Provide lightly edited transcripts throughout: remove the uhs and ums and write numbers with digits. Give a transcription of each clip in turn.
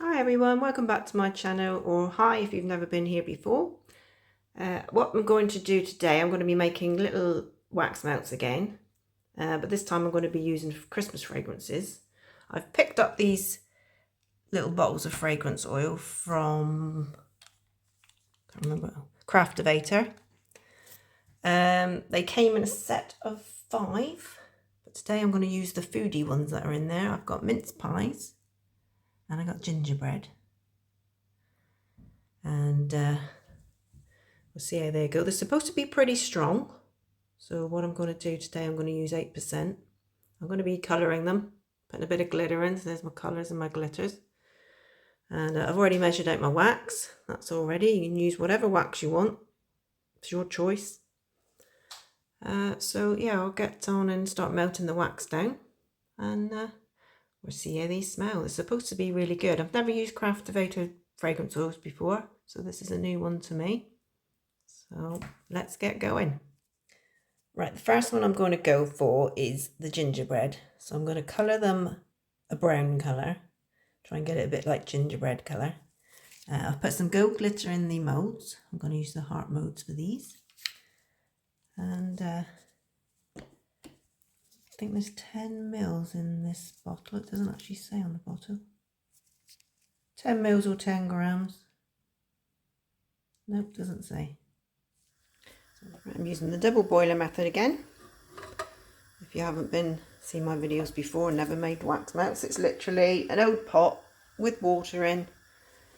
Hi everyone, welcome back to my channel, or hi if you've never been here before. What I'm going to do today, I'm going to be making little wax melts again, but this time I'm going to be using Christmas fragrances. I've picked up these little bottles of fragrance oil from, I can't remember, Craftovator. They came in a set of 5, but today I'm going to use the foodie ones that are in there. I've got mince pies and I got gingerbread. And we'll see how they go. They're supposed to be pretty strong. So what I'm going to do today, I'm going to use 8%. I'm going to be colouring them, putting a bit of glitter in. So there's my colours and my glitters. And I've already measured out my wax. That's all ready. You can use whatever wax you want. It's your choice. So yeah, I'll get on and start melting the wax down. And we'll see how these smell. They're supposed to be really good. I've never used Craftovator fragrance oils before, so this is a new one to me. So let's get going. Right, the first one I'm going to go for is the gingerbread. So I'm going to colour them a brown colour. Try and get it a bit like gingerbread colour. I've put some gold glitter in the moulds. I'm going to use the heart moulds for these. And I think there's 10 mils in this bottle. It doesn't actually say on the bottle. 10 mils or 10 grams. Nope, doesn't say. I'm using the double boiler method again. If you haven't seen my videos before and never made wax melts, it's literally an old pot with water in.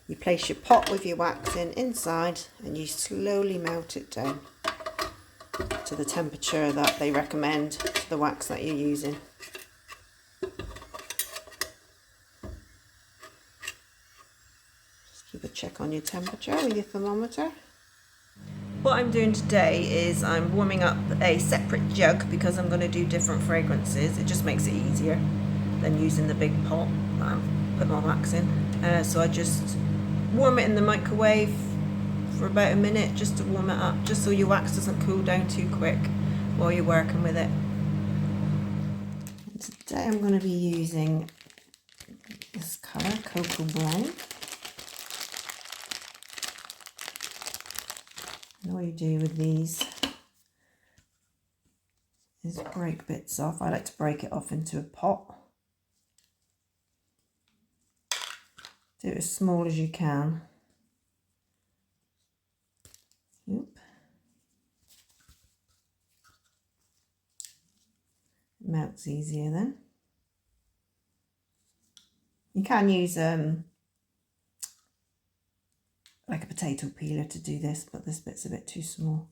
You place your pot with your wax inside and you slowly melt it down to the temperature that they recommend to the wax that you're using. Just keep a check on your temperature with your thermometer. What I'm doing today is I'm warming up a separate jug because I'm going to do different fragrances. It just makes it easier than using the big pot that I'm putting my wax in. So I just warm it in the microwave for about a minute just to warm it up, just so your wax doesn't cool down too quick while you're working with it. And today I'm going to be using this colour, Cocoa Brown. And all you do with these is break bits off. I like to break it off into a pot. Do it as small as you can. Oop. It melts easier then. You can use like a potato peeler to do this, but this bit's a bit too small.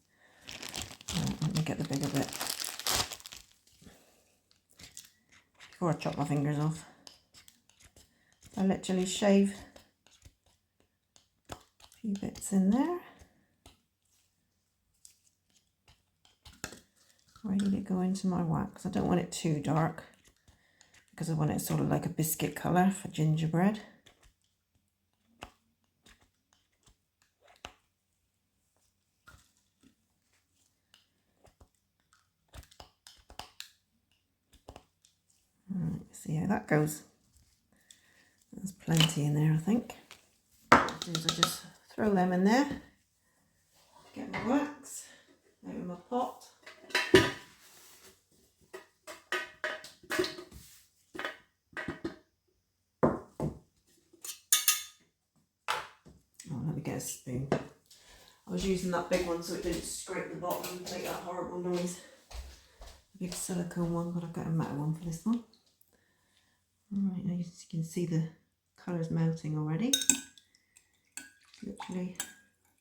Let me get the bigger bit before I chop my fingers off. I literally shave a few bits in there, ready to go into my wax. I don't want it too dark because I want it sort of like a biscuit colour for gingerbread. See how that goes. There's plenty in there, I think. What I do is I just throw them in there, get my wax out of my pot. Oh, let me get a spoon. I was using that big one so it didn't scrape the bottom and make that horrible noise. The big silicone one, but I've got a metal one for this one. Alright, now you can see the colours melting already. Literally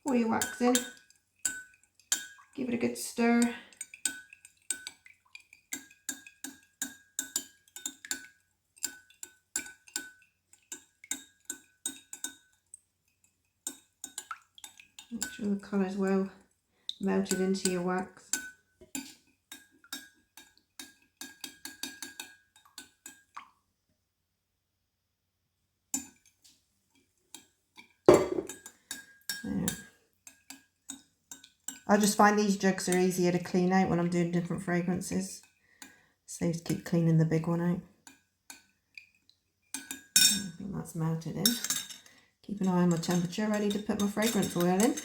pour your wax in, give it a good stir. Make sure the colour's well melted into your wax. I just find these jugs are easier to clean out when I'm doing different fragrances. Saves keep cleaning the big one out. I think that's melted in. Keep an eye on my temperature, ready to put my fragrance oil in.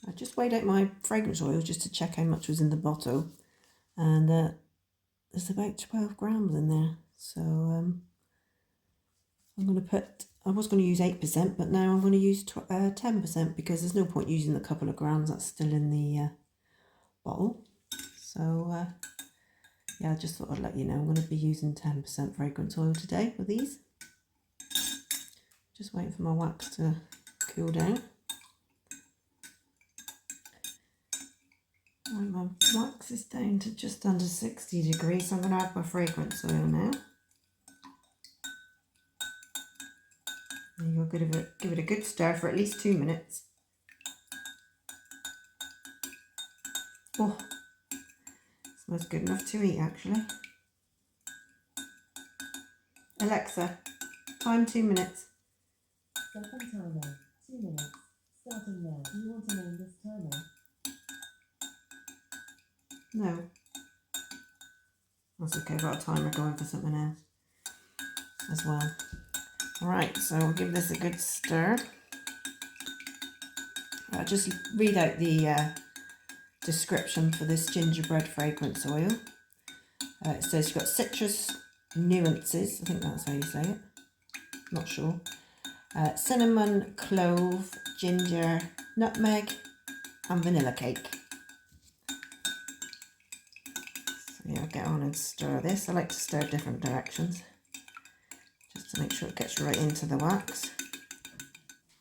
I just weighed out my fragrance oil just to check how much was in the bottle, and there's about 12 grams in there. So I'm going to put, I was going to use 8%, but now I'm going to use 10% because there's no point using the couple of grams that's still in the bottle. So yeah, I just thought I'd let you know I'm going to be using 10% fragrance oil today with these. Just waiting for my wax to cool down. Right, my wax is down to just under 60 degrees, so I'm going to add my fragrance oil now. And you'll give it a good stir for at least 2 minutes. Oh, smells good enough to eat actually. Alexa, time 2 minutes. Second timer, 2 minutes. Starting now. Do you want to name this timer? No. That's okay, I've got a timer going for something else as well. Alright, so I'll give this a good stir. I'll just read out the description for this gingerbread fragrance oil. It says you've got citrus nuances, I think that's how you say it, not sure. Cinnamon, clove, ginger, nutmeg and vanilla cake. So yeah, I'll get on and stir this. I like to stir different directions just to make sure it gets right into the wax.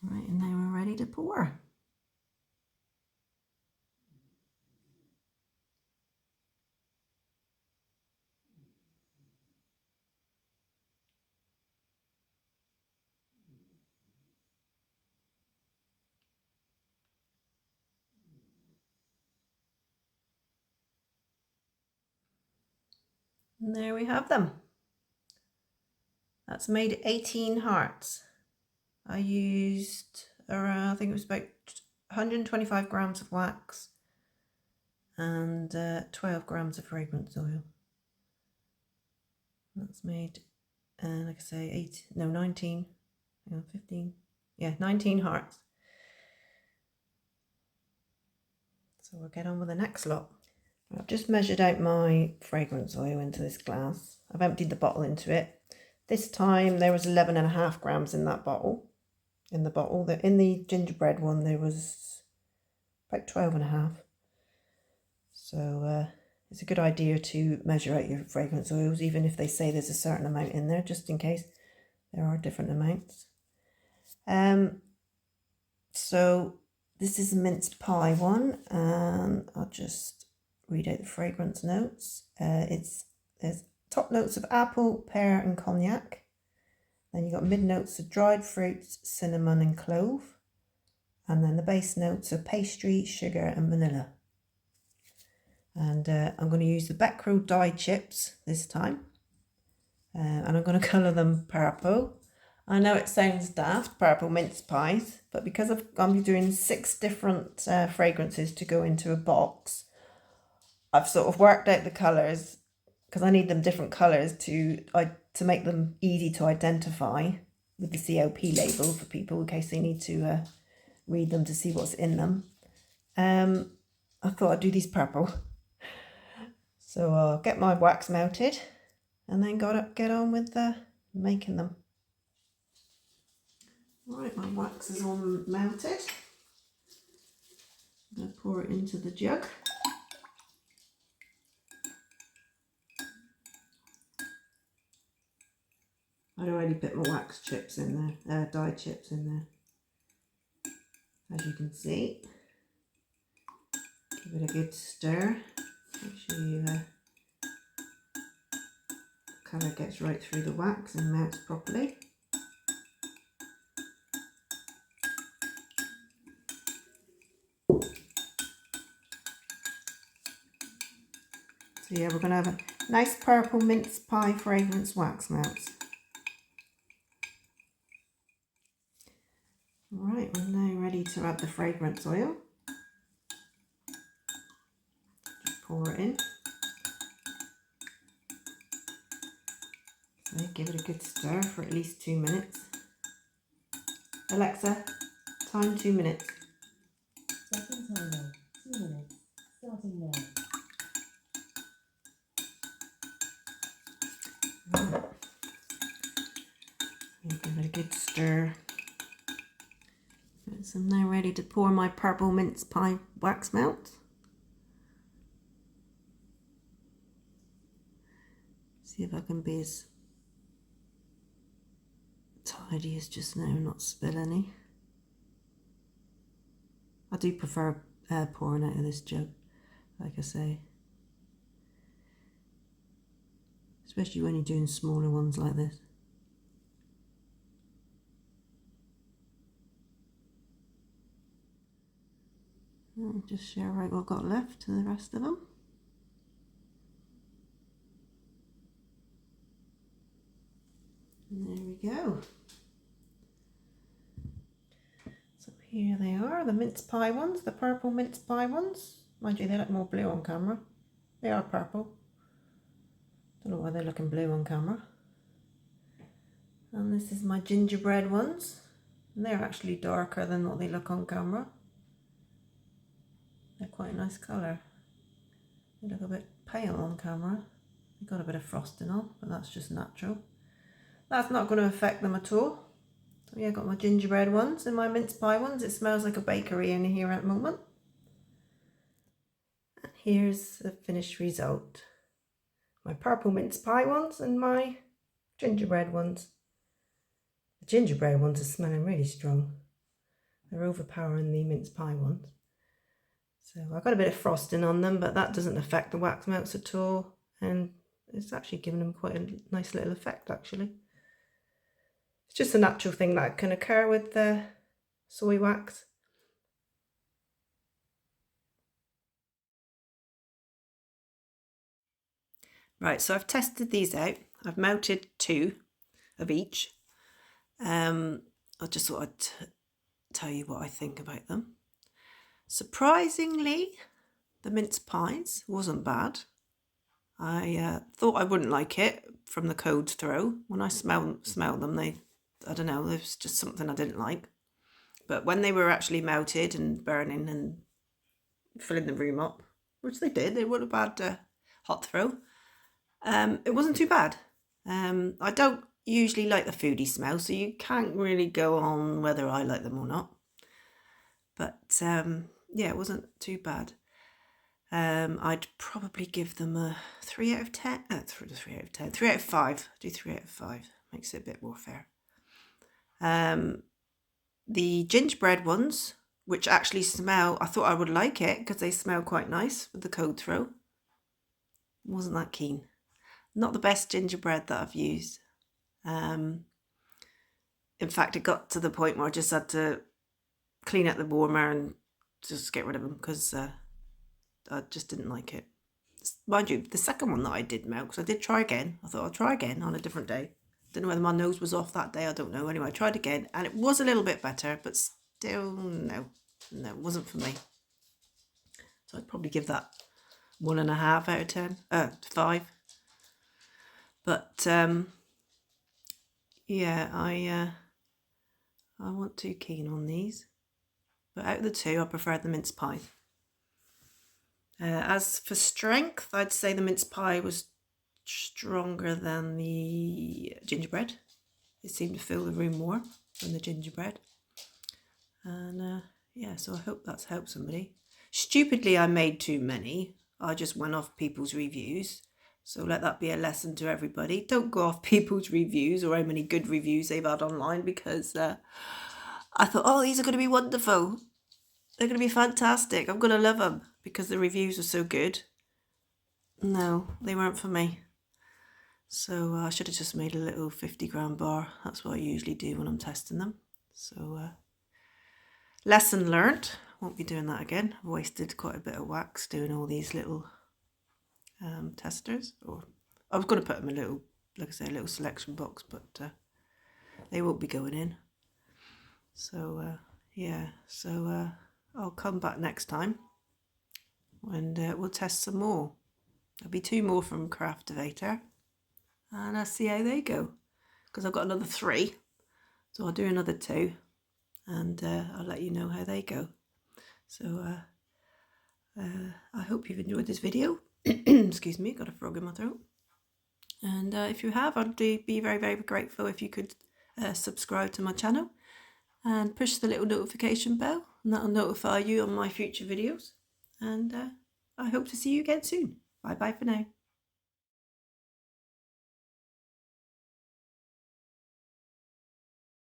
Right, and now we're ready to pour. And there we have them. That's made 18 hearts. I used around, I think it was about 125 grams of wax and 12 grams of fragrance oil. That's made, like I say, 19, 15, yeah, 19 hearts. So we'll get on with the next lot. I've just measured out my fragrance oil into this glass. I've emptied the bottle into it. This time there was 11.5 grams in that bottle. In the gingerbread one there was about 12.5. So it's a good idea to measure out your fragrance oils, even if they say there's a certain amount in there, just in case there are different amounts. So this is a mince pie one, and I'll just read out the fragrance notes. There's top notes of apple, pear and cognac. Then you've got mid notes of dried fruits, cinnamon and clove. And then the base notes are pastry, sugar and vanilla. And I'm going to use the Becquerel dye chips this time. And I'm going to colour them purple. I know it sounds daft, purple mince pies, but because I'm doing 6 different fragrances to go into a box, I've sort of worked out the colours because I need them different colours to make them easy to identify with the COP label for people in case they need to read them to see what's in them. I thought I'd do these purple. So I'll get my wax melted and then get on with making them. Right, my wax is all melted. I'm going to pour it into the jug. I'd already put my wax chips in there, dye chips in there. As you can see, give it a good stir. Make sure the colour gets right through the wax and melts properly. So yeah, we're going to have a nice purple mince pie fragrance wax melts. Right, we're now ready to add the fragrance oil. Just pour it in. So give it a good stir for at least 2 minutes. Alexa, time 2 minutes. Second timer, 2 minutes, starting now. Give it a good stir. So I'm now ready to pour my purple mince pie wax melt. See if I can be as tidy as just now, not spill any. I do prefer pouring out of this jug, like I say. Especially when you're doing smaller ones like this. I'll just share out what I've got left to the rest of them. And there we go. So here they are, the mince pie ones, the purple mince pie ones. Mind you, they look more blue on camera. They are purple. Don't know why they're looking blue on camera. And this is my gingerbread ones. And they're actually darker than what they look on camera. They're quite a nice colour. They look a bit pale on camera. They've got a bit of frosting on, but that's just natural. That's not going to affect them at all. So yeah, I've got my gingerbread ones and my mince pie ones. It smells like a bakery in here at the moment. And here's the finished result. My purple mince pie ones and my gingerbread ones. The gingerbread ones are smelling really strong. They're overpowering the mince pie ones. So I got a bit of frosting on them, but that doesn't affect the wax melts at all. And it's actually given them quite a nice little effect actually. It's just a natural thing that can occur with the soy wax. Right, so I've tested these out. I've melted 2 of each. I just thought I'd tell you what I think about them. Surprisingly, the mince pies wasn't bad. I thought I wouldn't like it from the cold throw. When I smelled them, I don't know, there was just something I didn't like. But when they were actually melted and burning and filling the room up, which they did, they weren't a bad hot throw. It wasn't too bad. I don't usually like the foodie smell, so you can't really go on whether I like them or not. But yeah, it wasn't too bad. I'd probably give them a 3 out of 10. 3 out of 10. 3 out of 5. Do 3 out of 5. Makes it a bit more fair. The gingerbread ones, which actually smell, I thought I would like it because they smell quite nice with the cold throw. Wasn't that keen. Not the best gingerbread that I've used. In fact, it got to the point where I just had to clean out the warmer and just get rid of them because I just didn't like it. Mind you, the second one that I did melt, because I did try again. I thought I'll try again on a different day. Don't know whether my nose was off that day, I don't know. Anyway, I tried again and it was a little bit better, but still, no, it wasn't for me. So I'd probably give that 1.5 out of 10, 5. But yeah, I wasn't too keen on these. But out of the 2, I preferred the mince pie. As for strength, I'd say the mince pie was stronger than the gingerbread. It seemed to fill the room more than the gingerbread. And yeah, so I hope that's helped somebody. Stupidly, I made too many. I just went off people's reviews. So let that be a lesson to everybody. Don't go off people's reviews or how many good reviews they've had online, because I thought, oh, these are going to be wonderful. They're going to be fantastic. I'm going to love them because the reviews are so good. No, they weren't for me. So I should have just made a little 50-gram bar. That's what I usually do when I'm testing them. So lesson learnt. Won't be doing that again. I've wasted quite a bit of wax doing all these little testers. Or I was going to put them in a little, like I say, a little selection box, but they won't be going in. So yeah, so I'll come back next time and we'll test some more. There'll be 2 more from Craftovator and I'll see how they go, because I've got another 3, so I'll do another 2 and I'll let you know how they go. So I hope you've enjoyed this video. Excuse me, got a frog in my throat. And if you have, I'd be very, very grateful if you could subscribe to my channel and push the little notification bell, and that'll notify you on my future videos. And I hope to see you again soon. Bye bye for now.